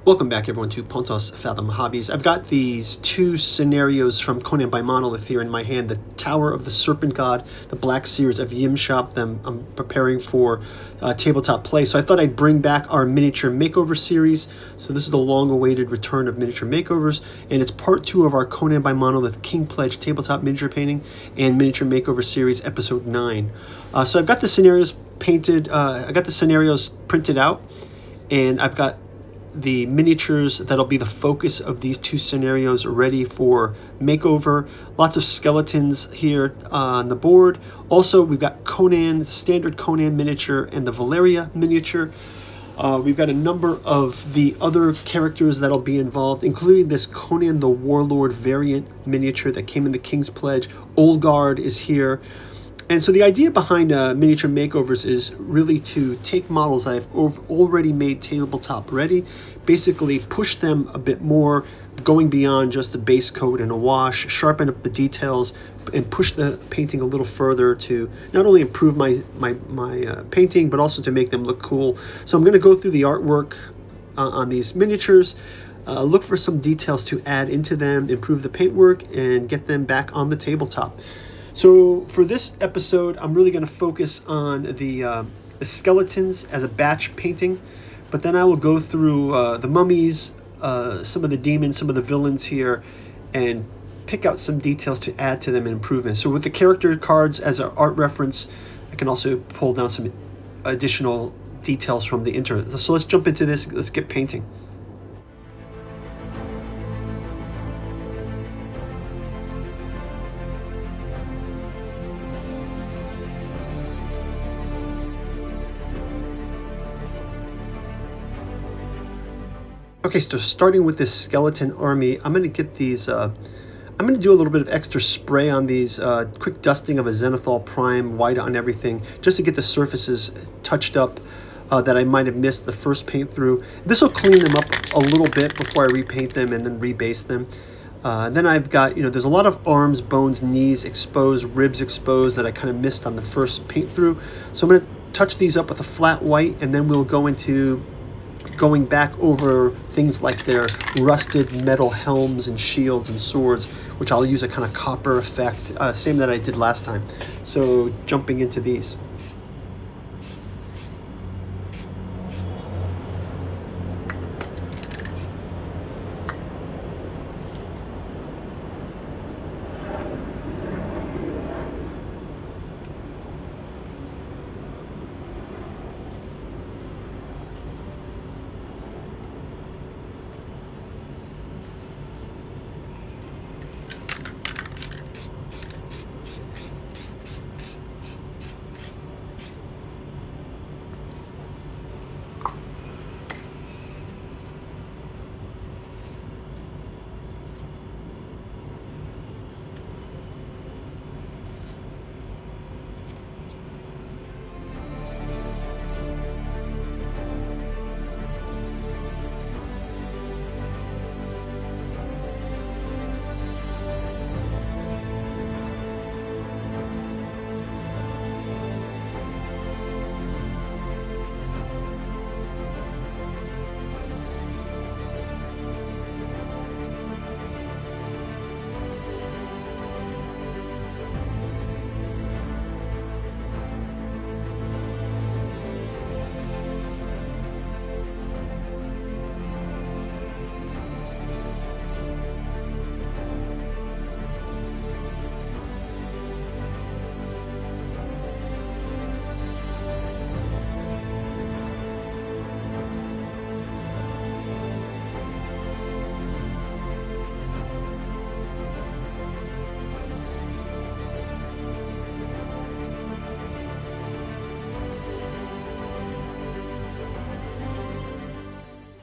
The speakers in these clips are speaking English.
Welcome back, everyone, to Pontos Fathom Hobbies. I've got these two scenarios from Conan by Monolith here in my hand. The Tower of the Serpent God, the Black Seers of Yimshop. I'm preparing for tabletop play. So I thought I'd bring back our miniature makeover series. So this is the long-awaited return of miniature makeovers, and it's part 2 of our Conan by Monolith Kingpledge tabletop miniature painting and miniature makeover series, episode 9. So I've got the scenarios painted. I got the scenarios printed out, and I've got the miniatures that'll be the focus of these two scenarios ready for makeover. Lots of skeletons here on the board. Also, we've got Conan, standard Conan miniature, and the Valeria miniature. We've got a number of the other characters that'll be involved, including this Conan the Warlord variant miniature that came in the Kingpledge. Olgard is here. And so the idea behind miniature makeovers is really to take models that I've already made tabletop ready, basically push them a bit more, going beyond just a base coat and a wash, sharpen up the details, and push the painting a little further to not only improve my painting, but also to make them look cool. So I'm going to go through the artwork on these miniatures, look for some details to add into them, improve the paintwork, and get them back on the tabletop. So for this episode, I'm really going to focus on the skeletons as a batch painting, but then I will go through the mummies, some of the demons, some of the villains here, and pick out some details to add to them and improvements. So with the character cards as an art reference, I can also pull down some additional details from the internet. So let's jump into this. Let's get painting. Okay, so starting with this skeleton army, I'm going to get these, I'm going to do a little bit of extra spray on these, quick dusting of a Zenithal Prime, white on everything, just to get the surfaces touched up that I might have missed the first paint through. This will clean them up a little bit before I repaint them and then rebase them. Then I've got, there's a lot of arms, bones, knees exposed, ribs exposed that I kind of missed on the first paint through. So I'm going to touch these up with a flat white, and then we'll go into going back over things like their rusted metal helms and shields and swords, which I'll use a kind of copper effect, same that I did last time. So jumping into these.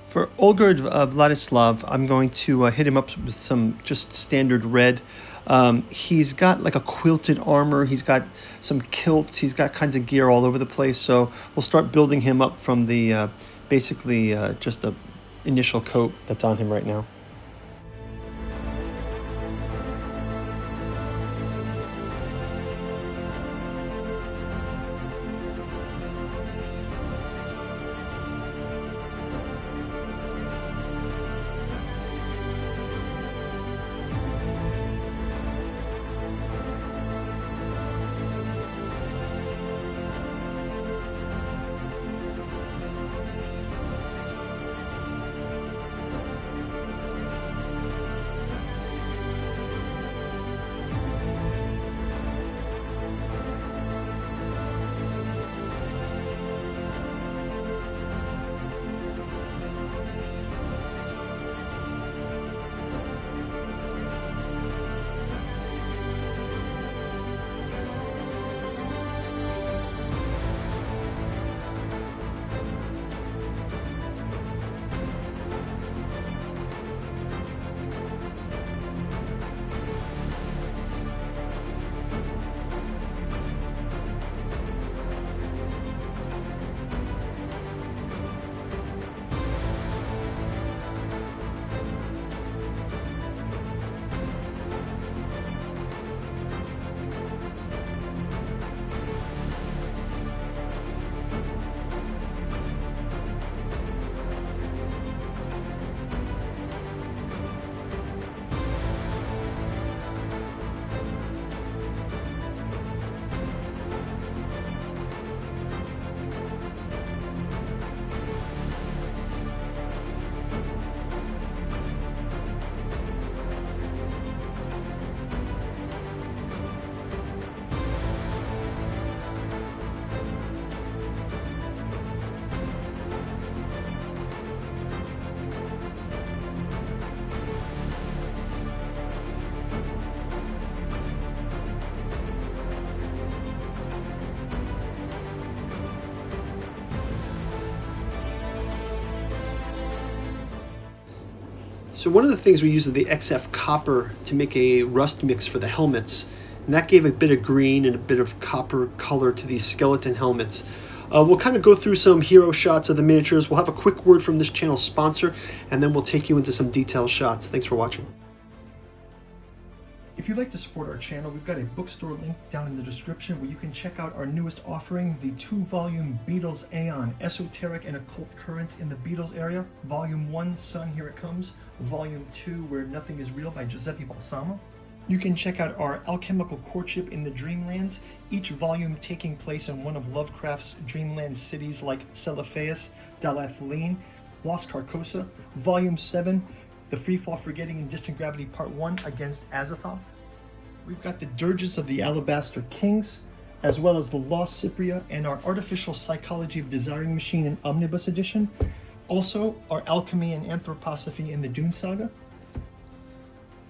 For Olgard Vladislav, I'm going to hit him up with some just standard red. He's got like a quilted armor. He's got some kilts. He's got kinds of gear all over the place. So we'll start building him up from the basically just a initial coat that's on him right now. So one of the things we used is the XF copper to make a rust mix for the helmets. And that gave a bit of green and a bit of copper color to these skeleton helmets. We'll kind of go through some hero shots of the miniatures. We'll have a quick word from this channel's sponsor, and then we'll take you into some detailed shots. Thanks for watching. If you'd like to support our channel, we've got a bookstore link down in the description where you can check out our newest offering, the 2-volume Beatles Aeon, Esoteric and Occult Currents in the Beatles Area. Volume 1, Sun, Here It Comes. Volume 2, Where Nothing Is Real by Giuseppe Balsamo. You can check out our Alchemical Courtship in the Dreamlands, each volume taking place in one of Lovecraft's dreamland cities like Celophaeus, Dalathaline, Las Carcosa. Volume 7, The Freefall, Forgetting, and Distant Gravity Part 1 Against Azathoth. We've got the Dirges of the Alabaster Kings, as well as the Lost Cypria and our Artificial Psychology of Desiring Machine in Omnibus Edition. Also, our Alchemy and Anthroposophy in the Dune Saga.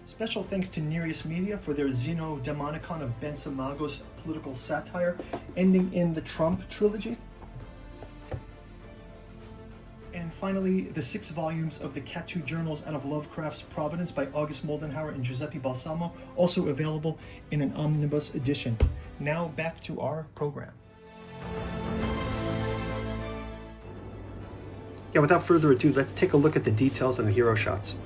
Special thanks to Nereus Media for their Xenodemonicon of Ben Samagos political satire, ending in the Trump trilogy. And finally, the 6 volumes of the Katu Journals out of Lovecraft's Providence by August Moldenhauer and Giuseppe Balsamo, also available in an omnibus edition. Now back to our program. Yeah, without further ado, let's take a look at the details and the hero shots.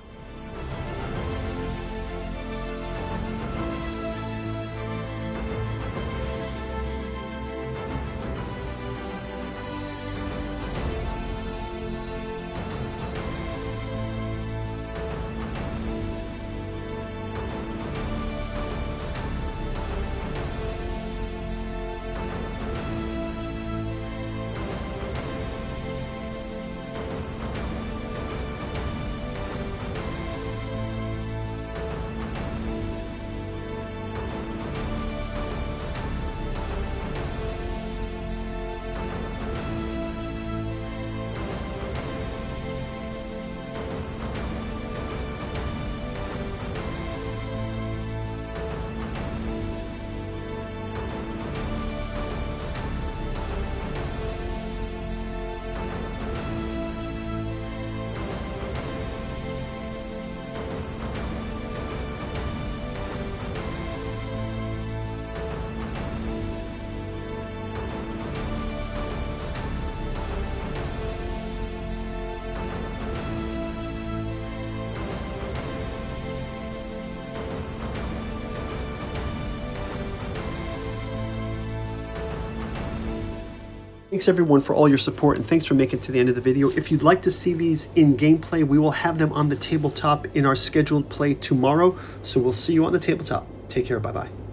Thanks everyone for all your support, and thanks for making it to the end of the video. If you'd like to see these in gameplay, we will have them on the tabletop in our scheduled play tomorrow. So we'll see you on the tabletop. Take care. Bye-bye.